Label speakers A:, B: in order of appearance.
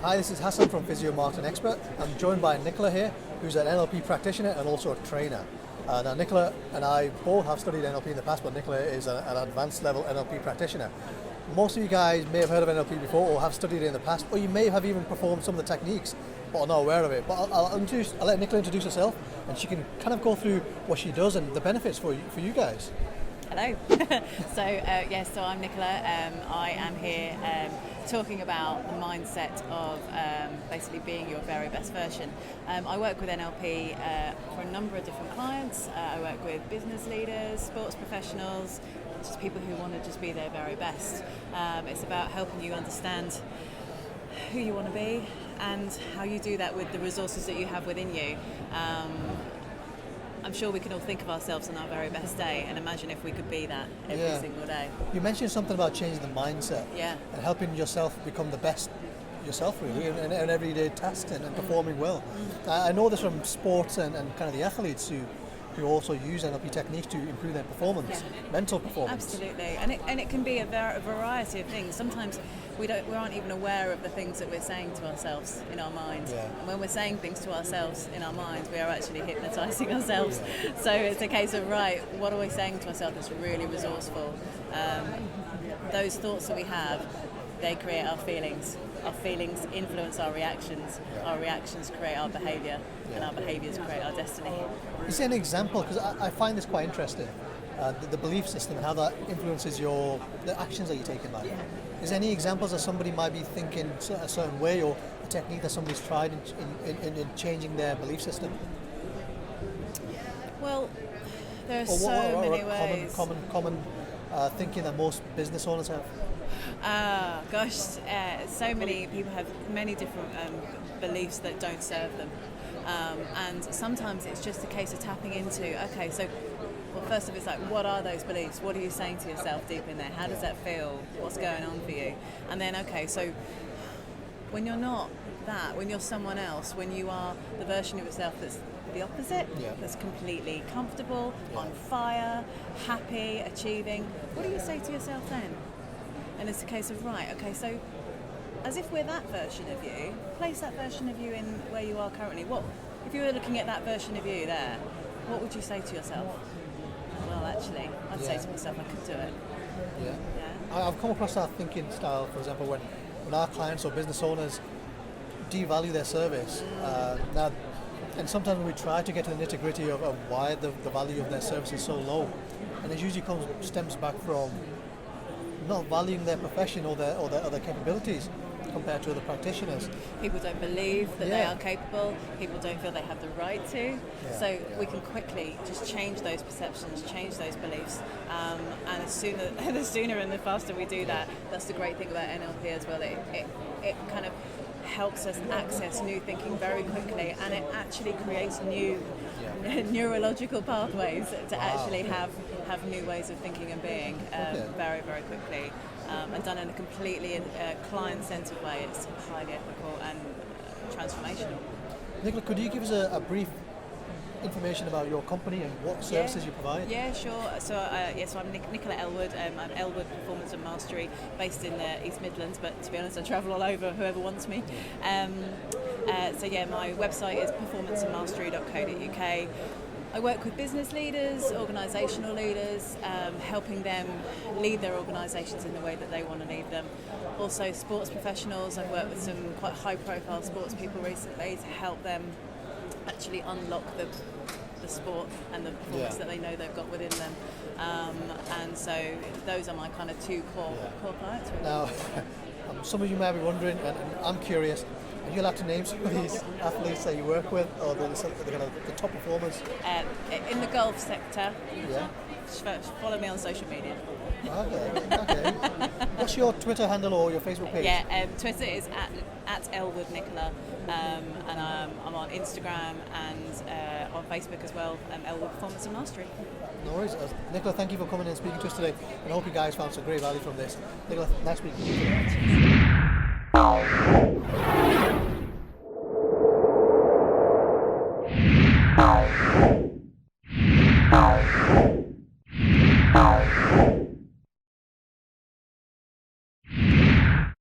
A: Hi, this is Hassan from Physio Marketing Expert. I'm joined by Nicola here, who's an NLP practitioner and also a trainer. Now, Nicola and I both have studied NLP in the past, but Nicola is an advanced level NLP practitioner. Most of you guys may have heard of NLP before or have studied it in the past, or you may have even performed some of the techniques but are not aware of it. But I'll let Nicola introduce herself, and she can kind of go through what she does and the benefits for you guys.
B: Hello. So I'm Nicola. I am here talking about the mindset of basically being your very best version. I work with NLP for a number of different clients. I work with business leaders, sports professionals, just people who want to just be their very best. It's about helping you understand who you want to be and how you do that with the resources that you have within you. I'm sure we can all think of ourselves on our very best day and imagine if we could be that every single day.
A: You mentioned something about changing the mindset and helping yourself become the best yourself, really, in everyday tasks and performing well. I know this from sports and kind of the athletes who also use NLP techniques to improve their performance, mental performance.
B: Absolutely, and it can be a variety of things. Sometimes we aren't even aware of the things that we're saying to ourselves in our mind. And when we're saying things to ourselves in our mind, we are actually hypnotising ourselves. So it's a case of, right, what are we saying to ourselves that's really resourceful? Those thoughts that we have, they create our feelings. Our feelings influence our reactions. Our reactions create our behaviour, and our behaviours create our destiny.
A: Is there an example? Because I find this quite interesting. The belief system and how that influences the actions that you take in life. Is there any examples that somebody might be thinking a certain way, or a technique that somebody's tried in changing their belief system?
B: Well, there are so many ways.
A: Common thinking that most business owners have.
B: So many people have many different beliefs that don't serve them. And sometimes it's just a case of tapping into, first of all, it's like, what are those beliefs? What are you saying to yourself deep in there? How does that feel? What's going on for you? And then, so when you're not that, when you're someone else, when you are the version of yourself that's the opposite, that's completely comfortable, on fire, happy, achieving, what do you say to yourself then? And it's a case of, so as if we're that version of you, place that version of you in where you are currently. What if you were looking at that version of you there, what would you say to yourself? Well, actually, I'd say to myself, I could do it.
A: I've come across that thinking style, for example, when our clients or business owners devalue their service. And sometimes when we try to get to the nitty-gritty of why the value of their service is so low, and it usually stems back from not valuing their profession or their capabilities compared to other practitioners. People don't believe that they are capable. People don't feel they have the right to. We can quickly just change those perceptions, change those beliefs, and the sooner and the faster we do that. That's the great thing about NLP as well. It kind of helps us access new thinking very quickly, and it actually creates new neurological pathways to actually have new ways of thinking and being very, very quickly, and done in a completely client-centered way. It's highly ethical and transformational. Nicola, could you give us a brief information about your company and what services you provide?
B: Yeah, sure. So I'm Nicola Ellwood. I'm Ellwood Performance and Mastery, based in the East Midlands, but to be honest, I travel all over, whoever wants me. My website is performanceandmastery.co.uk. I work with business leaders, organisational leaders, helping them lead their organisations in the way that they want to lead them. Also sports professionals. I've worked with some quite high-profile sports people recently to help them actually unlock the sport and the performance that they know they've got within them. And so those are my kind of two core clients. Really.
A: Now, some of you might be wondering, and I'm curious, are you allowed to name some of these athletes that you work with, or the top performers?
B: In the golf sector, follow me on social media.
A: Okay. What's your Twitter handle or your Facebook page?
B: Twitter is at Ellwood Nicola, and I'm on Instagram and on Facebook as well, Ellwood Performance and Mastery.
A: No worries. Nicola, thank you for coming and speaking to us today, and I hope you guys found some great value from this. Nicola, nice speaking to you.